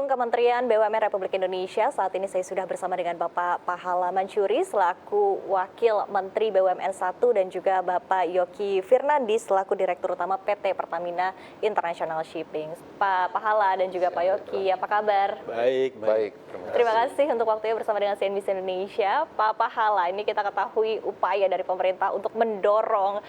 Gedung Kementerian BUMN Republik Indonesia. Saat ini saya sudah bersama dengan Bapak Pahala Mansuri selaku Wakil Menteri BUMN 1 dan juga Bapak Yoki Firnandi selaku Direktur Utama PT Pertamina International Shipping. Pak Pahala dan juga Pak Yoki, apa kabar? Baik. Terima kasih untuk waktunya bersama dengan CNBC Indonesia. Pak Pahala, ini kita ketahui upaya dari pemerintah untuk mendorong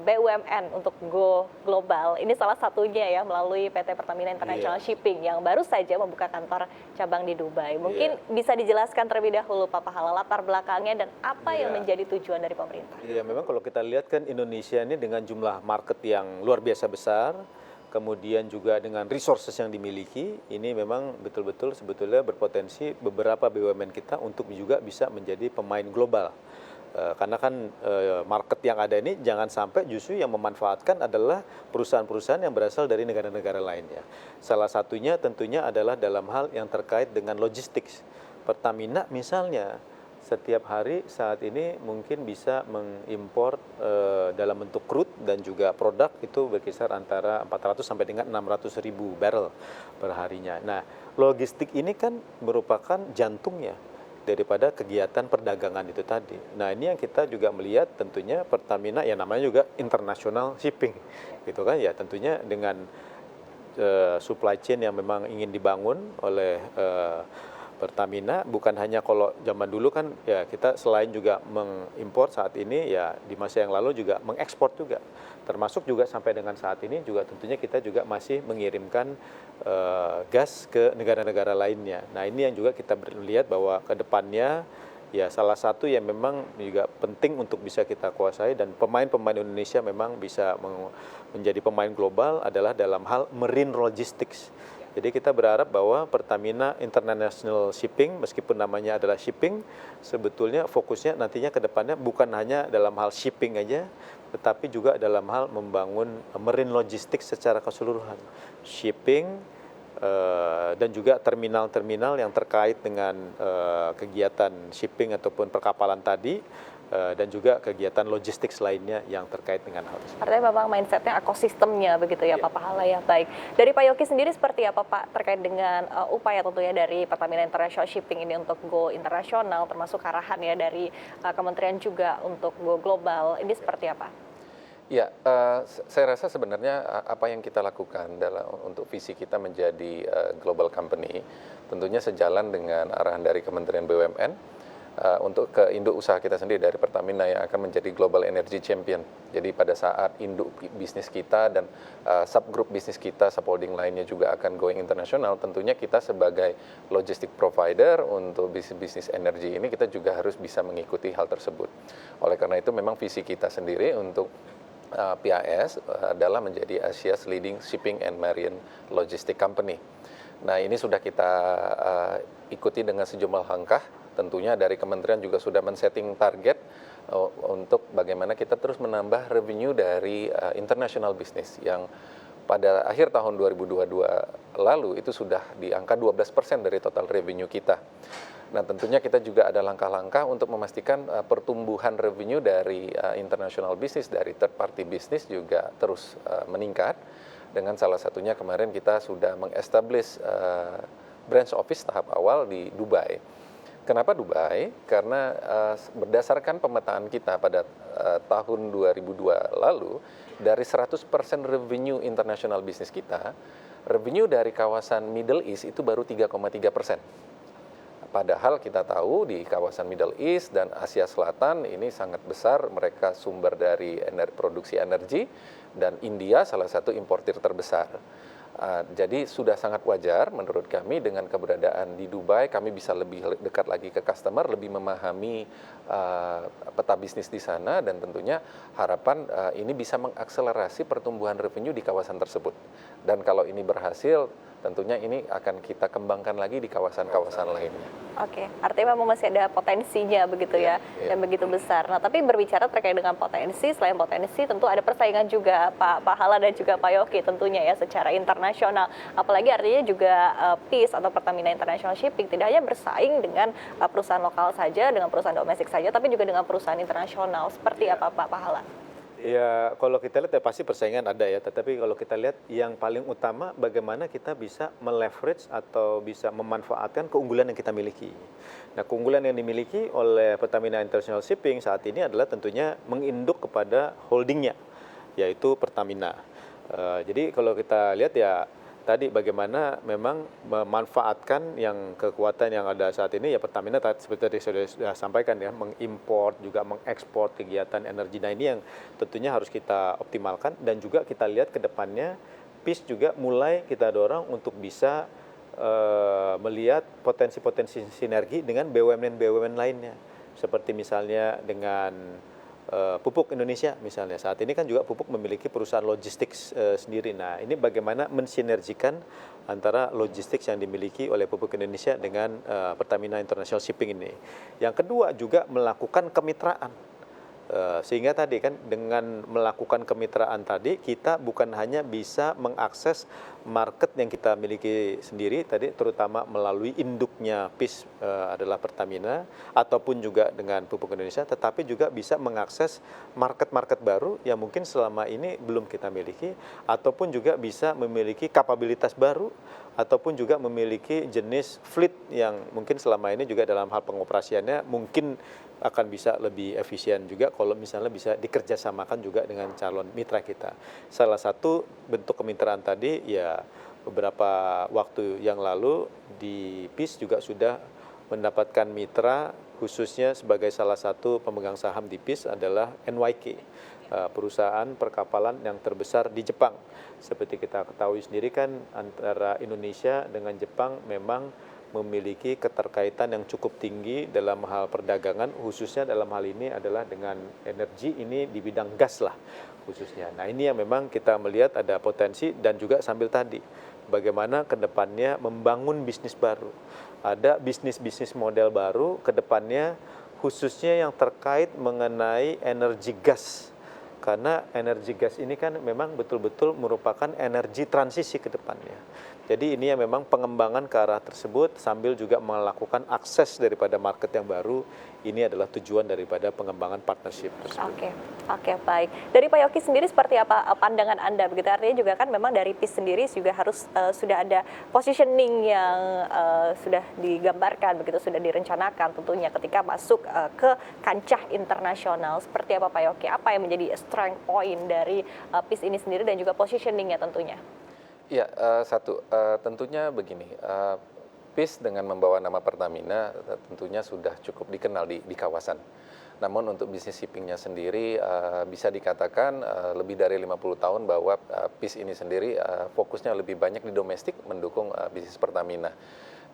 BUMN untuk go global. Ini salah satunya ya melalui PT Pertamina International Shipping yang baru saja membuka kantor cabang di Dubai. Mungkin bisa dijelaskan terlebih dahulu Pak Pahala latar belakangnya dan apa yang menjadi tujuan dari pemerintah. Iya, memang kalau kita lihat kan Indonesia ini dengan jumlah market yang luar biasa besar, kemudian juga dengan resources yang dimiliki, ini memang betul-betul sebetulnya berpotensi beberapa BUMN kita untuk juga bisa menjadi pemain global. Karena kan market yang ada ini jangan sampai justru yang memanfaatkan adalah perusahaan-perusahaan yang berasal dari negara-negara lainnya. Salah satunya tentunya adalah dalam hal yang terkait dengan logistik. Pertamina misalnya setiap hari saat ini mungkin bisa mengimpor dalam bentuk crude dan juga produk itu berkisar antara 400 sampai dengan 600 ribu barrel per harinya. Nah, logistik ini kan merupakan jantungnya daripada kegiatan perdagangan itu tadi. Nah, ini yang kita juga melihat tentunya Pertamina ya namanya juga international shipping gitu kan ya, tentunya dengan supply chain yang memang ingin dibangun oleh Pertamina, bukan hanya kalau zaman dulu kan ya kita selain juga mengimpor, saat ini ya di masa yang lalu juga mengekspor juga, termasuk juga sampai dengan saat ini juga tentunya kita juga masih mengirimkan gas ke negara-negara lainnya. Nah, ini yang juga kita melihat bahwa ke depannya ya salah satu yang memang juga penting untuk bisa kita kuasai dan pemain-pemain Indonesia memang bisa menjadi pemain global adalah dalam hal marine logistics. Jadi kita berharap bahwa Pertamina International Shipping, meskipun namanya adalah shipping, sebetulnya fokusnya nantinya ke depannya bukan hanya dalam hal shipping aja, tetapi juga dalam hal membangun marine logistics secara keseluruhan. Shipping dan juga terminal-terminal yang terkait dengan kegiatan shipping ataupun perkapalan tadi, dan juga kegiatan logistik lainnya yang terkait dengan hal tersebut. Artinya memang mindsetnya ekosistemnya begitu ya Pak Pahala ya. Baik, dari Pak Yoki sendiri seperti apa Pak terkait dengan upaya tentunya dari Pertamina International Shipping ini untuk go internasional, termasuk arahan ya dari kementerian juga untuk go global, ini seperti apa? Ya, saya rasa sebenarnya apa yang kita lakukan untuk visi kita menjadi global company tentunya sejalan dengan arahan dari Kementerian BUMN untuk ke induk usaha kita sendiri dari Pertamina yang akan menjadi global energy champion. Jadi pada saat induk bisnis kita dan subgroup bisnis kita, subholding lainnya juga akan going internasional, tentunya kita sebagai logistic provider untuk bisnis energi ini kita juga harus bisa mengikuti hal tersebut. Oleh karena itu memang visi kita sendiri untuk PAS adalah menjadi Asia's leading shipping and marine logistic company. Nah, ini sudah kita ikuti dengan sejumlah langkah. Tentunya dari kementerian juga sudah men-setting target untuk bagaimana kita terus menambah revenue dari international business yang pada akhir tahun 2022 lalu itu sudah di angka 12% dari total revenue kita. Nah, tentunya kita juga ada langkah-langkah untuk memastikan pertumbuhan revenue dari international business, dari third party business juga terus meningkat. Dengan salah satunya kemarin kita sudah meng-establish branch office tahap awal di Dubai. Kenapa Dubai? Karena berdasarkan pemetaan kita pada tahun 2002 lalu, dari 100% revenue international business kita, revenue dari kawasan Middle East itu baru 3,3%. Padahal kita tahu di kawasan Middle East dan Asia Selatan ini sangat besar, mereka sumber dari produksi energi, dan India salah satu importir terbesar. Jadi sudah sangat wajar menurut kami dengan keberadaan di Dubai, kami bisa lebih dekat lagi ke customer, lebih memahami peta bisnis di sana, dan tentunya harapan ini bisa mengakselerasi pertumbuhan revenue di kawasan tersebut. Dan kalau ini berhasil, tentunya ini akan kita kembangkan lagi di kawasan-kawasan lainnya. Oke, artinya memang masih ada potensinya begitu ya, dan begitu besar. Nah, tapi berbicara terkait dengan potensi, selain potensi tentu ada persaingan juga Pak Pahala dan juga Pak Yoki tentunya ya secara internasional. Apalagi artinya juga PIS atau Pertamina International Shipping tidak hanya bersaing dengan perusahaan lokal saja, dengan perusahaan domestik saja, tapi juga dengan perusahaan internasional. Seperti apa Pak Pahala? Ya, kalau kita lihat ya pasti persaingan ada ya, tetapi kalau kita lihat yang paling utama bagaimana kita bisa meleverage atau bisa memanfaatkan keunggulan yang kita miliki. Nah, keunggulan yang dimiliki oleh Pertamina International Shipping saat ini adalah tentunya menginduk kepada holdingnya, yaitu Pertamina. Jadi kalau kita lihat ya tadi bagaimana memang memanfaatkan yang kekuatan yang ada saat ini ya Pertamina seperti tadi sudah sampaikan ya mengimpor juga mengekspor kegiatan energi. Nah ini yang tentunya harus kita optimalkan dan juga kita lihat ke depannya PIS juga mulai kita dorong untuk bisa melihat potensi-potensi sinergi dengan BUMN-BUMN lainnya seperti misalnya dengan Pupuk Indonesia misalnya. Saat ini kan juga Pupuk memiliki perusahaan logistik sendiri. Nah, ini bagaimana mensinergikan antara logistik yang dimiliki oleh Pupuk Indonesia dengan Pertamina International Shipping ini. Yang kedua juga melakukan kemitraan. Sehingga tadi kan dengan melakukan kemitraan tadi kita bukan hanya bisa mengakses market yang kita miliki sendiri tadi terutama melalui induknya PIS adalah Pertamina ataupun juga dengan Pupuk Indonesia tetapi juga bisa mengakses market-market baru yang mungkin selama ini belum kita miliki ataupun juga bisa memiliki kapabilitas baru ataupun juga memiliki jenis fleet yang mungkin selama ini juga dalam hal pengoperasiannya mungkin akan bisa lebih efisien juga kalau misalnya bisa dikerjasamakan juga dengan calon mitra kita. Salah satu bentuk kemitraan tadi ya beberapa waktu yang lalu di PIS juga sudah mendapatkan mitra khususnya sebagai salah satu pemegang saham di PIS adalah NYK, perusahaan perkapalan yang terbesar di Jepang. Seperti kita ketahui sendiri kan antara Indonesia dengan Jepang memang memiliki keterkaitan yang cukup tinggi dalam hal perdagangan, khususnya dalam hal ini adalah dengan energi ini di bidang gas lah khususnya. Nah ini yang memang kita melihat ada potensi dan juga sambil tadi bagaimana ke depannya membangun bisnis baru. Ada bisnis-bisnis model baru ke depannya khususnya yang terkait mengenai energi gas. Karena energi gas ini kan memang betul-betul merupakan energi transisi ke depannya. Jadi ini yang memang pengembangan ke arah tersebut sambil juga melakukan akses daripada market yang baru. Ini adalah tujuan daripada pengembangan partnership tersebut. Oke, baik. Dari Pak Yoki sendiri seperti apa pandangan Anda? Begitu artinya juga kan memang dari PIS sendiri juga harus sudah ada positioning yang sudah digambarkan, begitu sudah direncanakan tentunya ketika masuk ke kancah internasional. Seperti apa Pak Yoki? Apa yang menjadi strength point dari PIS ini sendiri dan juga positioningnya tentunya? Ya, tentunya begini, PIS dengan membawa nama Pertamina tentunya sudah cukup dikenal di kawasan. Namun untuk bisnis shippingnya sendiri bisa dikatakan lebih dari 50 tahun bahwa PIS ini sendiri fokusnya lebih banyak di domestik mendukung bisnis Pertamina.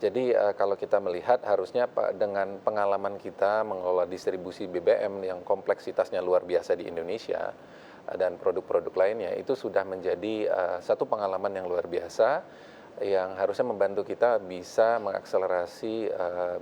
Jadi kalau kita melihat harusnya dengan pengalaman kita mengelola distribusi BBM yang kompleksitasnya luar biasa di Indonesia, dan produk-produk lainnya itu sudah menjadi satu pengalaman yang luar biasa yang harusnya membantu kita bisa mengakselerasi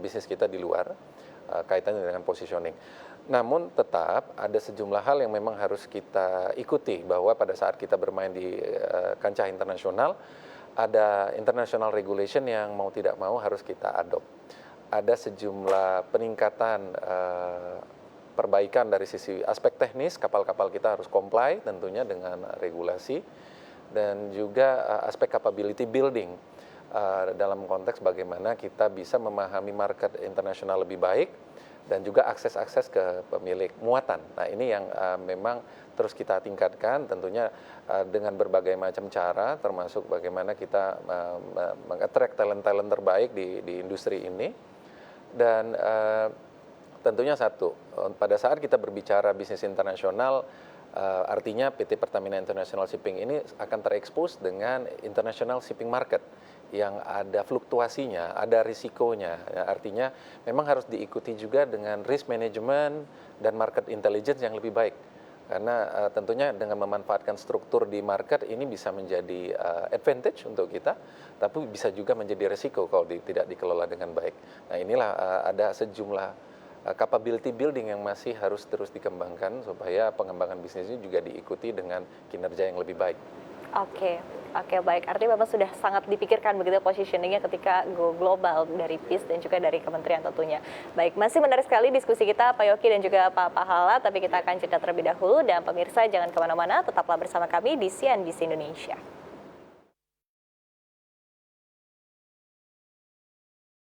bisnis kita di luar kaitannya dengan positioning. Namun tetap ada sejumlah hal yang memang harus kita ikuti bahwa pada saat kita bermain di kancah internasional ada international regulation yang mau tidak mau harus kita adopt. Ada sejumlah peningkatan perbaikan dari sisi aspek teknis, kapal-kapal kita harus comply tentunya dengan regulasi dan juga aspek capability building dalam konteks bagaimana kita bisa memahami market internasional lebih baik dan juga akses-akses ke pemilik muatan. Nah ini yang memang terus kita tingkatkan tentunya dengan berbagai macam cara termasuk bagaimana kita meng-attract talent-talent terbaik di industri ini dan tentunya satu, pada saat kita berbicara bisnis internasional, artinya PT Pertamina International Shipping ini akan terekspos dengan international shipping market yang ada fluktuasinya, ada risikonya. Ya, artinya memang harus diikuti juga dengan risk management dan market intelligence yang lebih baik. Karena tentunya dengan memanfaatkan struktur di market ini bisa menjadi advantage untuk kita, tapi bisa juga menjadi risiko kalau tidak dikelola dengan baik. Nah inilah ada sejumlah capability building yang masih harus terus dikembangkan supaya pengembangan bisnis ini juga diikuti dengan kinerja yang lebih baik. Oke, oke baik. Artinya memang sudah sangat dipikirkan begitu positioningnya ketika go global dari PIS dan juga dari kementerian tentunya. Baik, masih menarik sekali diskusi kita Pak Yoki dan juga Pak Pahala, tapi kita akan jeda terlebih dahulu dan pemirsa jangan kemana-mana, tetaplah bersama kami di CNBC Indonesia.